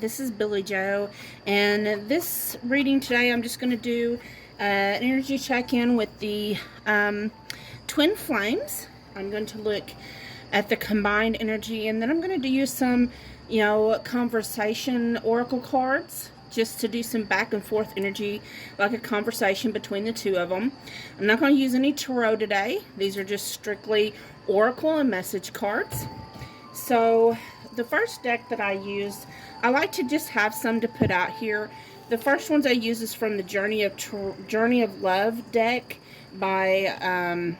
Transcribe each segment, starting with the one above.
This is Billy Joe, and this reading today I'm just going to do an energy check-in with the Twin Flames. I'm going to look at the combined energy, and then I'm going to use some, conversation oracle cards just to do some back and forth energy, like a conversation between the two of them. I'm not going to use any tarot today. These are just strictly oracle and message cards. So the first deck that I used, I like to just have some to put out here. The first ones I use is from the Journey of Love deck by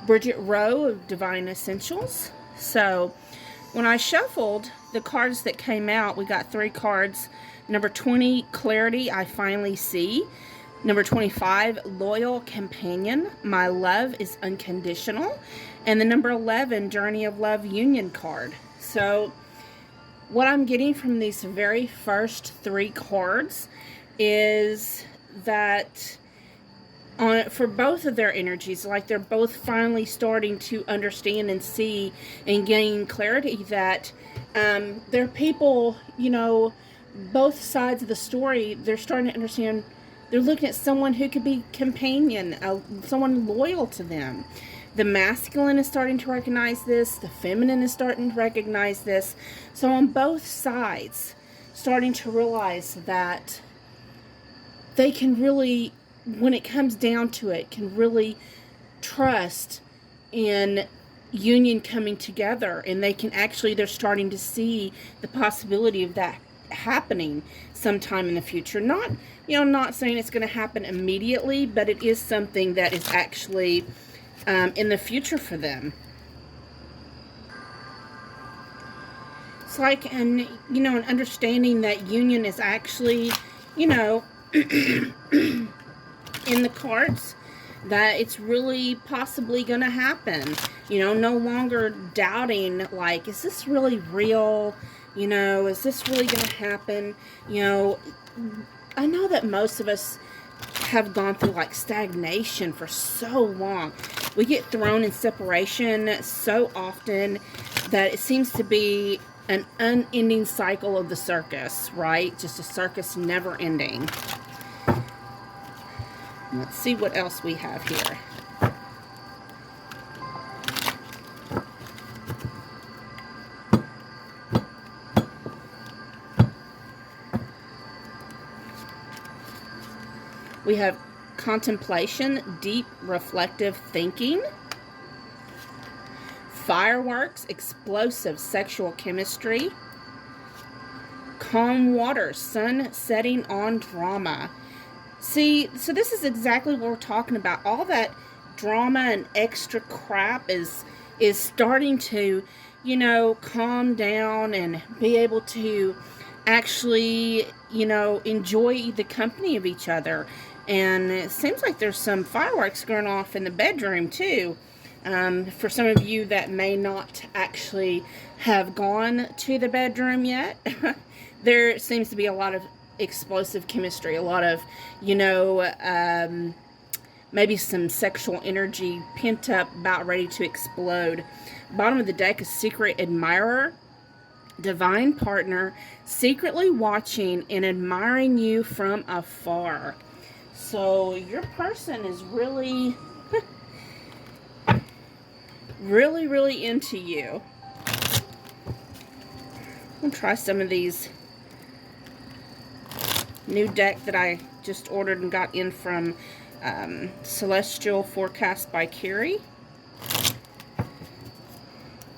Bridget Rau of Divine Essentials. So when I shuffled the cards that came out, we got 3 cards. Number 20, Clarity, I Finally See. Number 25, Loyal Companion, My Love is Unconditional. And the number 11, Journey of Love Union card. So what I'm getting from these very first 3 cards is that for both of their energies, like they're both finally starting to understand and see and gain clarity that they're people, both sides of the story, they're starting to understand. They're looking at someone who could be companion, someone loyal to them. The masculine is starting to recognize this. The feminine is starting to recognize this. So on both sides, starting to realize that they can really, when it comes down to it, can really trust in union coming together. And they can actually, they're starting to see the possibility of that happening sometime in the future. Not, not saying it's going to happen immediately, but it is something that is actually in the future for them. It's like an understanding that union is actually, in the cards, that it's really possibly going to happen. No longer doubting, like, is this really real? Is this really going to happen? I know that most of us have gone through like stagnation for so long. We get thrown in separation so often that it seems to be an unending cycle of the circus, right? Just a circus never ending. Let's see what else we have here. We have contemplation, deep reflective thinking, fireworks, explosive sexual chemistry, calm water, sun setting on drama. See, so this is exactly what we're talking about. All that drama and extra crap is starting to, calm down and be able to actually, enjoy the company of each other. And it seems like there's some fireworks going off in the bedroom too. For some of you that may not actually have gone to the bedroom yet, there seems to be a lot of explosive chemistry, a lot of, maybe some sexual energy pent up, about ready to explode. Bottom of the deck is Secret Admirer, Divine Partner, secretly watching and admiring you from afar. So your person is really, really into you. I'm going to try some of these new deck that I just ordered and got in from Celestial Forcasts by Carrie.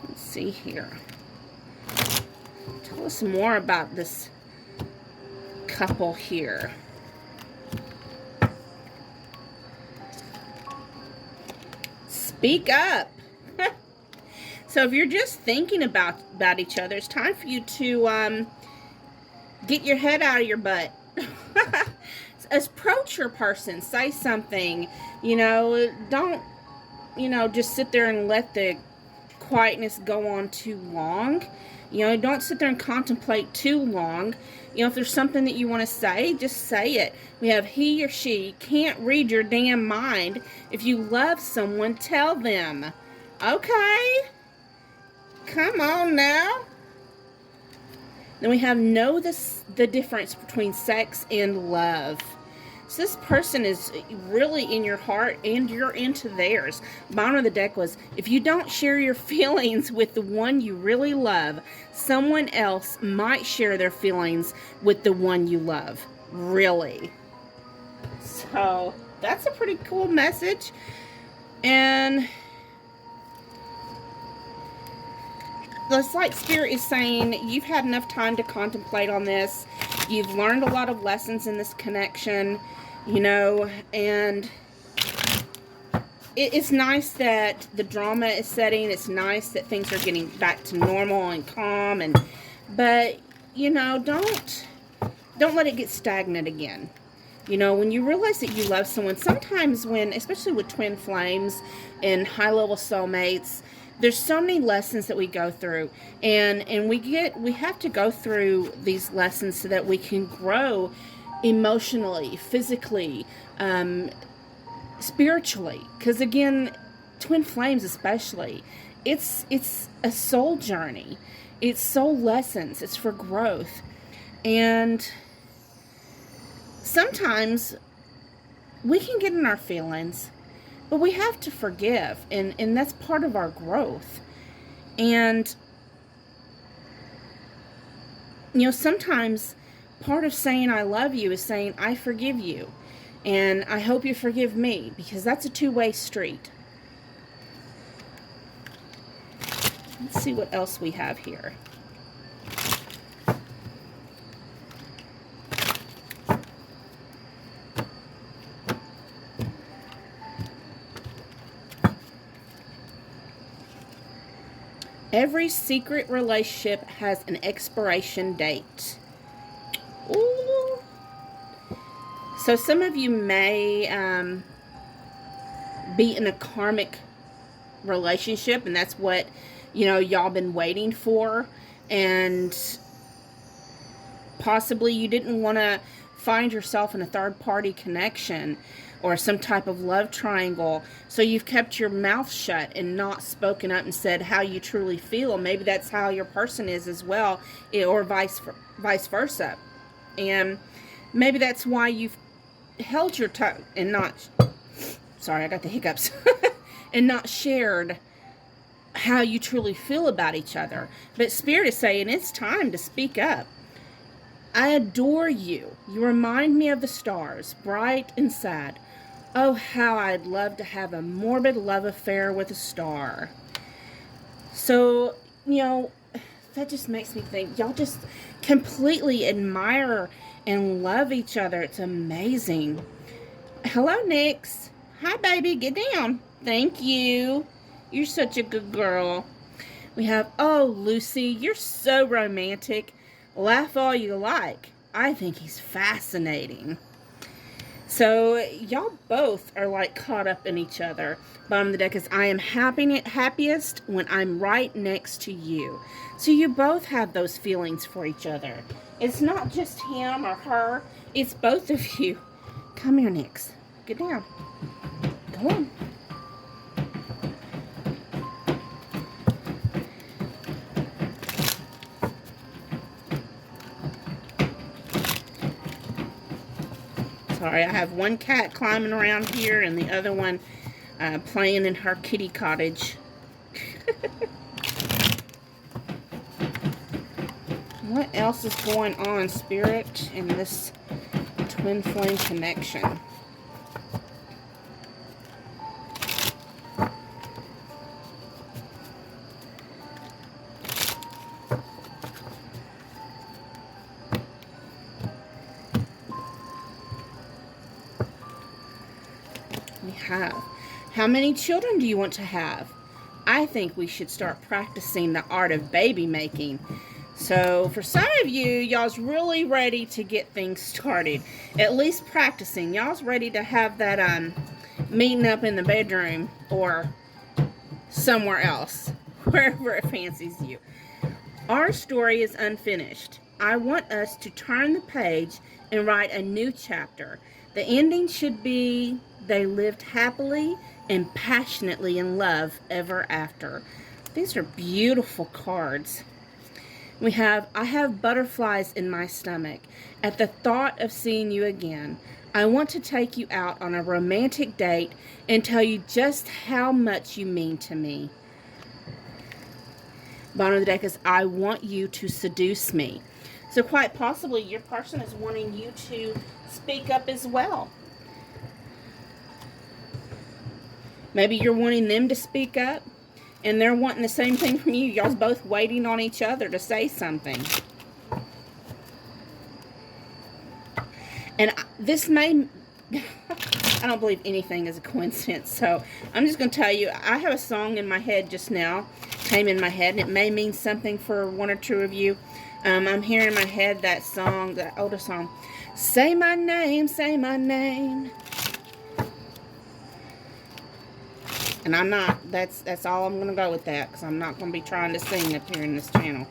Let's see here. Tell us more about this couple here. Speak up. So if you're just thinking about each other, it's time for you to get your head out of your butt. Approach your person. Say something. Don't, just sit there and let the quietness go on too long. Don't sit there and contemplate too long. If there's something that you want to say, just say it. We have he or she can't read your damn mind. If you love someone, tell them. Okay? Come on now. Then we have know the difference between sex and love. So this person is really in your heart and you're into theirs. Bottom of the deck was, if you don't share your feelings with the one you really love, someone else might share their feelings with the one you love. Really. So that's a pretty cool message. And it's like Spirit is saying, you've had enough time to contemplate on this. You've learned a lot of lessons in this connection, you know, and it's nice that the drama is setting. It's nice that things are getting back to normal and calm, but you know, don't let it get stagnant again. You know, when you realize that you love someone, sometimes when, especially with twin flames and high-level soulmates, there's so many lessons that we go through, and we have to go through these lessons so that we can grow emotionally, physically, spiritually. Because again, twin flames especially, it's a soul journey. It's soul lessons. It's for growth. And sometimes we can get in our feelings, but we have to forgive, and that's part of our growth. And you know, sometimes part of saying I love you is saying I forgive you, and I hope you forgive me, because that's a two-way street. Let's see what else we have here. Every secret relationship has an expiration date. Ooh. So some of you may be in a karmic relationship, and that's what, you know, y'all been waiting for, and possibly you didn't want to find yourself in a third-party connection or some type of love triangle, so you've kept your mouth shut and not spoken up and said how you truly feel. Maybe that's how your person is as well, or vice versa. And maybe that's why you've held your tongue and not, sorry, I got the hiccups, and not shared how you truly feel about each other. But Spirit is saying it's time to speak up. I adore you. You remind me of the stars, bright and sad. Oh, how I'd love to have a morbid love affair with a star. So, you know, that just makes me think y'all just completely admire and love each other. It's amazing. Hello, Nyx. Hi, baby. Get down. Thank you. You're such a good girl. We have, oh, Lucy, you're so romantic. Laugh all you like. I think he's fascinating. So y'all both are like caught up in each other. Bottom of the deck is, I am happiest when I'm right next to you. So you both have those feelings for each other. It's not just him or her. It's both of you. Come here, Nyx. Get down. Go on. Sorry, I have one cat climbing around here and the other one playing in her kitty cottage. What else is going on, Spirit, in this twin flame connection? We have, how many children do you want to have? I think we should start practicing the art of baby making. So for some of you, y'all's really ready to get things started. At least practicing. Y'all's ready to have that meeting up in the bedroom or somewhere else, wherever it fancies you. Our story is unfinished. I want us to turn the page and write a new chapter. The ending should be, they lived happily and passionately in love ever after. These are beautiful cards. We have, I have butterflies in my stomach at the thought of seeing you again. I want to take you out on a romantic date and tell you just how much you mean to me. Bottom of the deck is, I want you to seduce me. So quite possibly your person is wanting you to speak up as well. Maybe you're wanting them to speak up, and they're wanting the same thing from you. Y'all's both waiting on each other to say something. And this may... I don't believe anything is a coincidence, so I'm just going to tell you, I have a song in my head just now, came in my head, and it may mean something for one or two of you. I'm hearing in my head that song, that older song, say my name, say my name. And I'm not, that's all I'm going to go with that, because I'm not going to be trying to sing up here in this channel.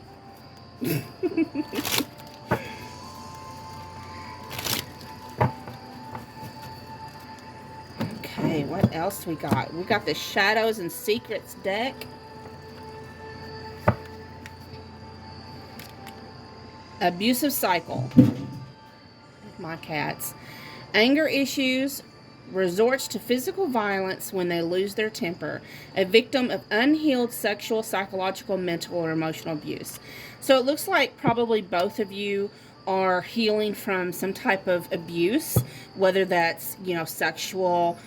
Okay, what else we got? We got the Shadows and Secrets deck. Abusive cycle. My cats. Anger issues, resorts to physical violence when they lose their temper. A victim of unhealed sexual, psychological, mental, or emotional abuse. So it looks like probably both of you are healing from some type of abuse, whether that's, you know, sexual,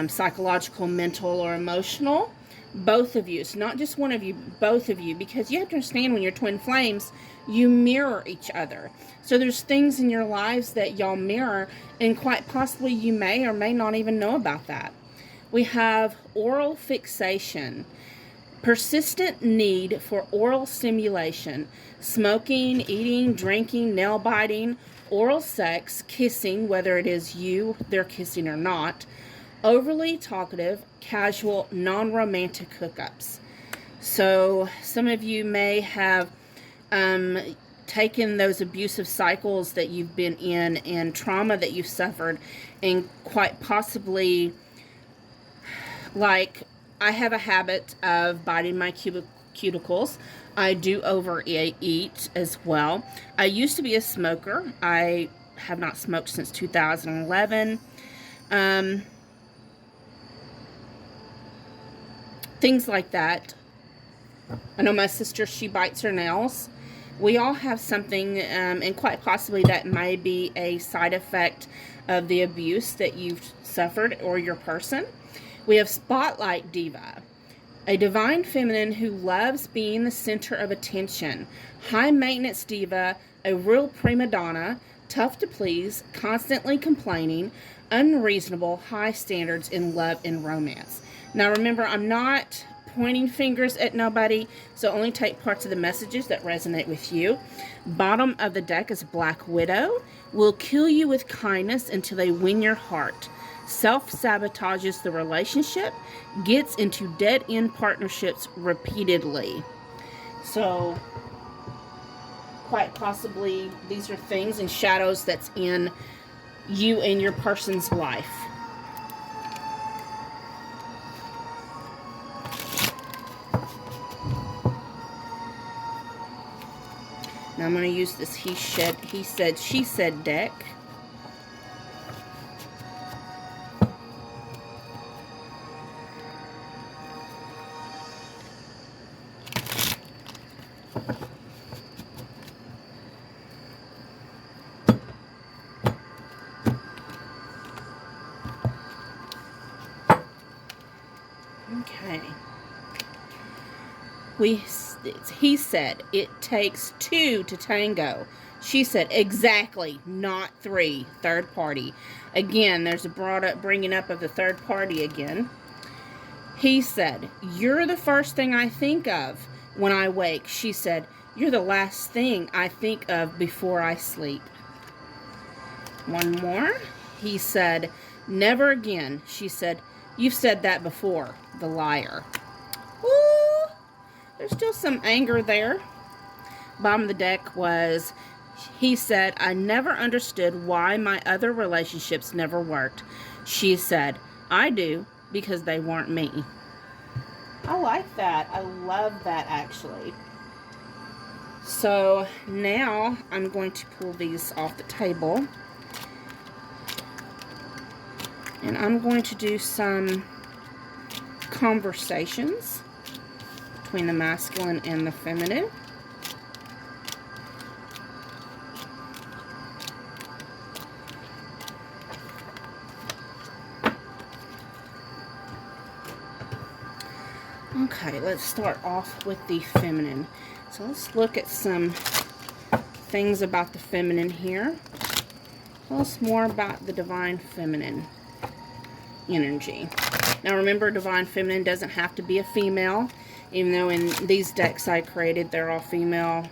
psychological, mental, or emotional. Both of you. It's not just one of you, both of you, because you have to understand, when you're twin flames, you mirror each other. So there's things in your lives that y'all mirror, and quite possibly you may or may not even know about that. We have oral fixation, persistent need for oral stimulation, smoking, eating, drinking, nail biting, oral sex, kissing, whether it is you, they're kissing or not, overly talkative, casual, non-romantic hookups. So some of you may have taken those abusive cycles that you've been in and trauma that you've suffered, and quite possibly, like, I have a habit of biting my cuticles. I do overeat as well. I used to be a smoker. I have not smoked since 2011. Things like that. I know my sister, she bites her nails. We all have something, and quite possibly that may be a side effect of the abuse that you've suffered, or your person. We have Spotlight Diva, a divine feminine who loves being the center of attention. High maintenance diva, a real prima donna, tough to please, constantly complaining, unreasonable, high standards in love and romance. Now remember, I'm not pointing fingers at nobody, so only take parts of the messages that resonate with you. Bottom of the deck is Black Widow. Will kill you with kindness until they win your heart. Self-sabotages the relationship. Gets into dead-end partnerships repeatedly. So, quite possibly, these are things and shadows that's in you and your person's life. Now I'm going to use this he said, she said deck. Okay. He said, it takes two to tango. She said, exactly, not three. Third party. Again, there's a bringing up of the third party again. He said, you're the first thing I think of when I wake. She said, you're the last thing I think of before I sleep. One more. He said, never again. She said, you've said that before. The liar. Ooh, there's still some anger there. Bottom of the deck was, he said, I never understood why my other relationships never worked. She said, I do, because they weren't me. I like that. I love that, actually. So now I'm going to pull these off the table. And I'm going to do some conversations between the masculine and the feminine. Okay, let's start off with the feminine. So let's look at some things about the feminine here. Tell us more about the divine feminine energy. Now remember, divine feminine doesn't have to be a female, even though in these decks I created, they're all female.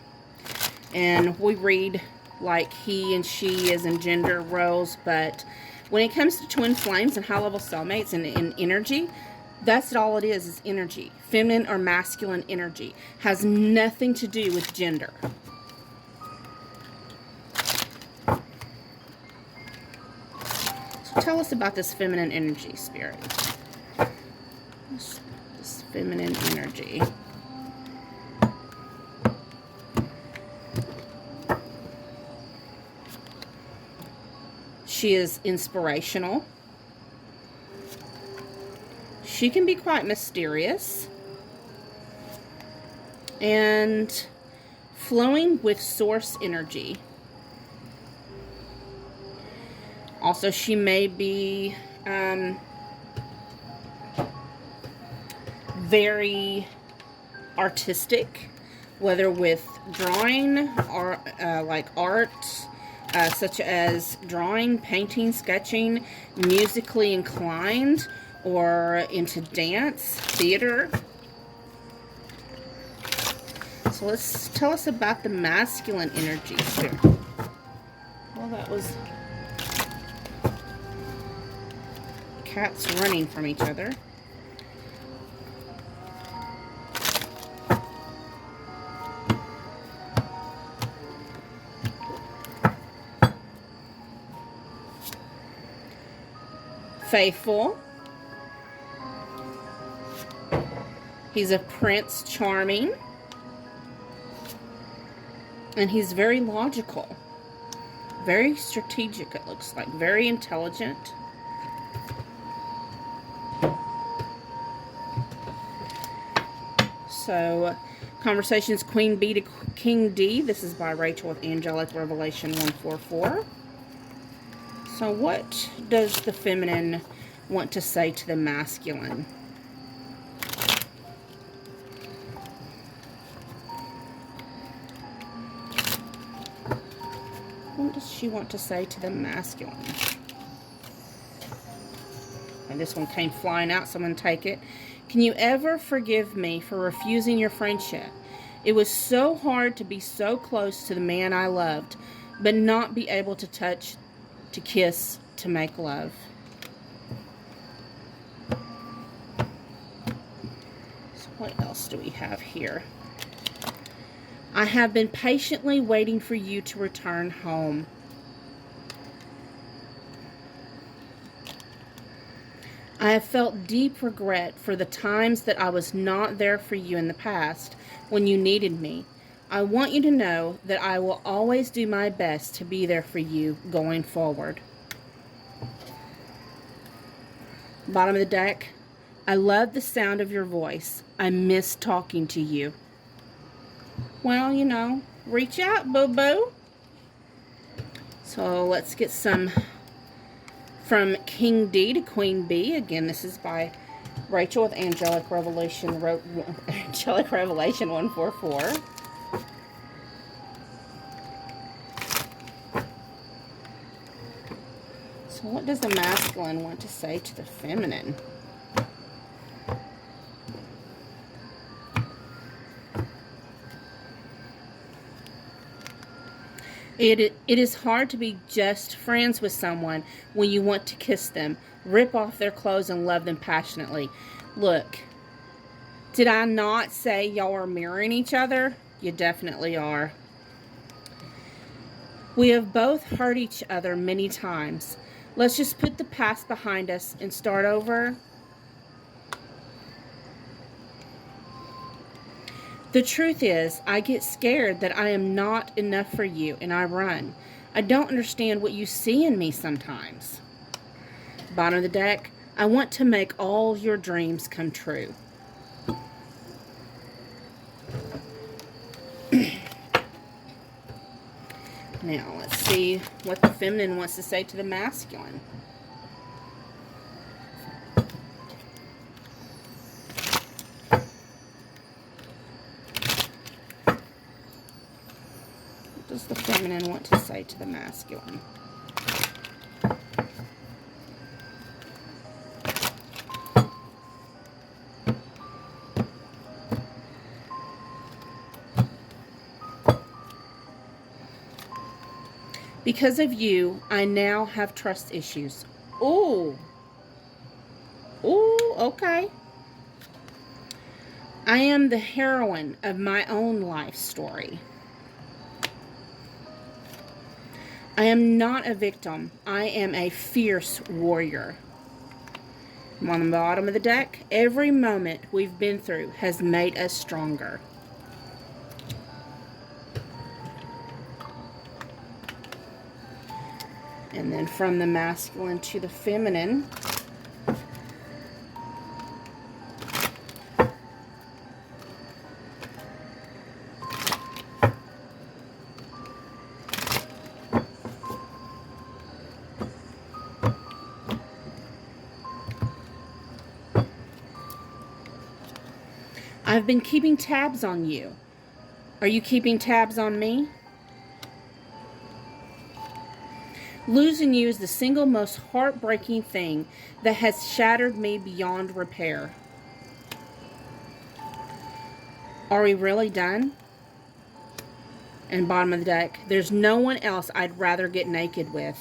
And we read like he and she as in gender roles, but when it comes to twin flames and high-level soulmates and energy, that's all it is energy. Feminine or masculine energy. Has nothing to do with gender. So tell us about this feminine energy, Spirit. This feminine energy. She is inspirational. She can be quite mysterious and flowing with source energy. Also, she may be very artistic, whether with drawing or like art, such as drawing, painting, sketching, musically inclined, or into dance, theater. So let's tell us about the masculine energy here. Well, that was cats running from each other. Faithful. He's a Prince Charming. And he's very logical. Very strategic, it looks like. Very intelligent. So, Conversations Queen Bee to King D. This is by Rachel of Angelic Revelation 144. So what does the feminine want to say to the masculine? What does she want to say to the masculine? And this one came flying out, so I'm going to take it. Can you ever forgive me for refusing your friendship? It was so hard to be so close to the man I loved, but not be able to touch, to kiss, to make love. So what else do we have here? I have been patiently waiting for you to return home. I have felt deep regret for the times that I was not there for you in the past when you needed me. I want you to know that I will always do my best to be there for you going forward. Bottom of the deck. I love the sound of your voice. I miss talking to you. Well, you know, reach out, boo-boo. So let's get some from King D to Queen B. Again, this is by Rachel with Angelic Revelation, Angelic Revelation 144. So what does the masculine want to say to the feminine? It is hard to be just friends with someone when you want to kiss them, rip off their clothes, and love them passionately. Look, did I not say y'all are mirroring each other? You definitely are. We have both hurt each other many times. Let's just put the past behind us and start over. The truth is, I get scared that I am not enough for you, and I run. I don't understand what you see in me sometimes. Bottom of the deck, I want to make all your dreams come true. Now, let's see what the feminine wants to say to the masculine. What does the feminine want to say to the masculine? Because of you, I now have trust issues. Ooh. Ooh, okay. I am the heroine of my own life story. I am not a victim. I am a fierce warrior. I'm on the bottom of the deck. Every moment we've been through has made us stronger. And then from the masculine to the feminine. I've been keeping tabs on you. Are you keeping tabs on me? Losing you is the single most heartbreaking thing that has shattered me beyond repair. Are we really done? And bottom of the deck, there's no one else I'd rather get naked with.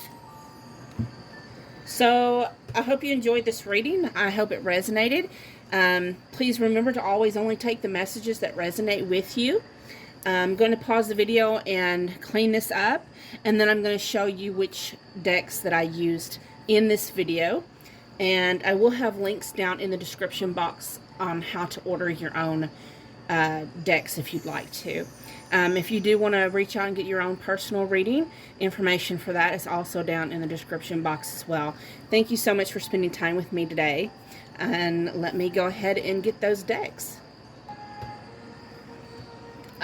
So I hope you enjoyed this reading. I hope it resonated. Please remember to always only take the messages that resonate with you. I'm going to pause the video and clean this up, and then I'm going to show you which decks that I used in this video, and I will have links down in the description box on how to order your own decks if you'd like to. If you do want to reach out and get your own personal reading, information for that is also down in the description box as well. Thank you so much for spending time with me today, and let me go ahead and get those decks.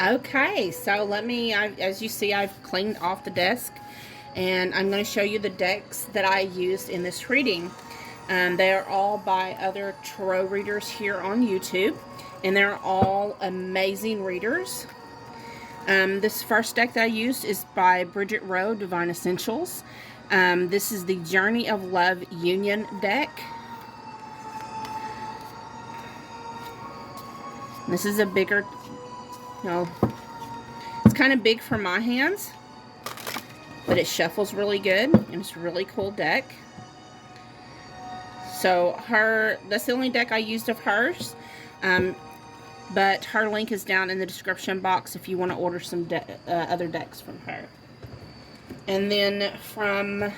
Okay, so as you see, I've cleaned off the desk, and I'm going to show you the decks that I used in this reading. They are all by other tarot readers here on YouTube, and they're all amazing readers. This first deck that I used is by Bridget Rau, Divine Essentials. This is the Journey of Love Union deck. This is a bigger... No, it's kind of big for my hands, but it shuffles really good, and it's a really cool deck. So that's the only deck I used of hers, but her link is down in the description box if you want to order some other decks from her. And then from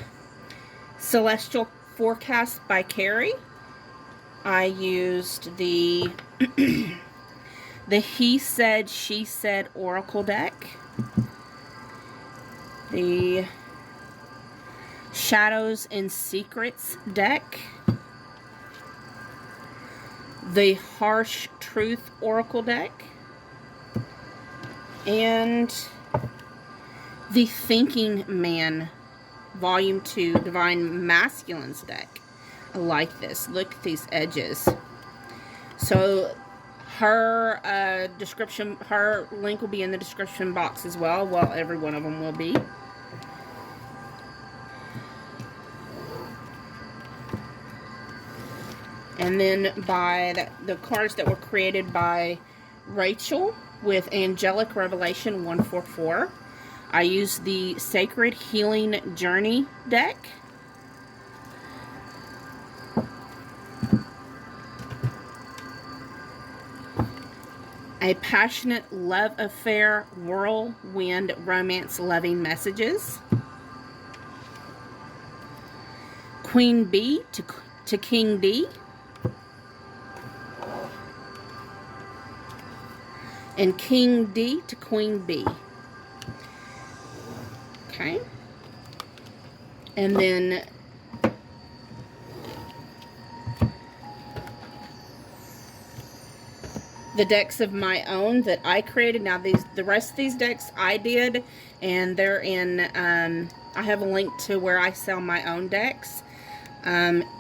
Celestial Forcasts by Carrie, I used the the He Said, She Said Oracle deck, the Shadows and Secrets deck, the Harsh Truth Oracle deck, and the Thinking Man Volume 2 Divine Masculines deck. I like this. Look at these edges. So her her link will be in the description box as well. Well, every one of them will be. And then by the cards that were created by Rachel with Angelic Revelation 144, I used the Sacred Healing Journey deck. A Passionate Love Affair Whirlwind Romance Loving Messages. Queen B to King D. and King D to Queen B. Okay. And then the decks of my own that I created. Now the rest of these decks I did, and they're in, I have a link to where I sell my own decks.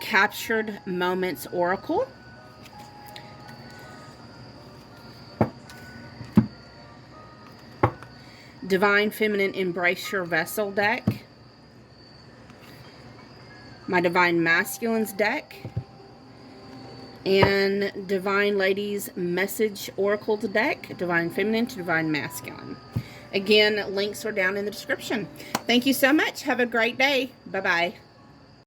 Captured Moments Oracle. Divine Feminine Embrace Your Vessel deck. My Divine Masculines deck. And Divine Ladies Message Oracle deck. Divine Feminine to Divine Masculine. Again, links are down in the description. Thank you so much. Have a great day. Bye-bye.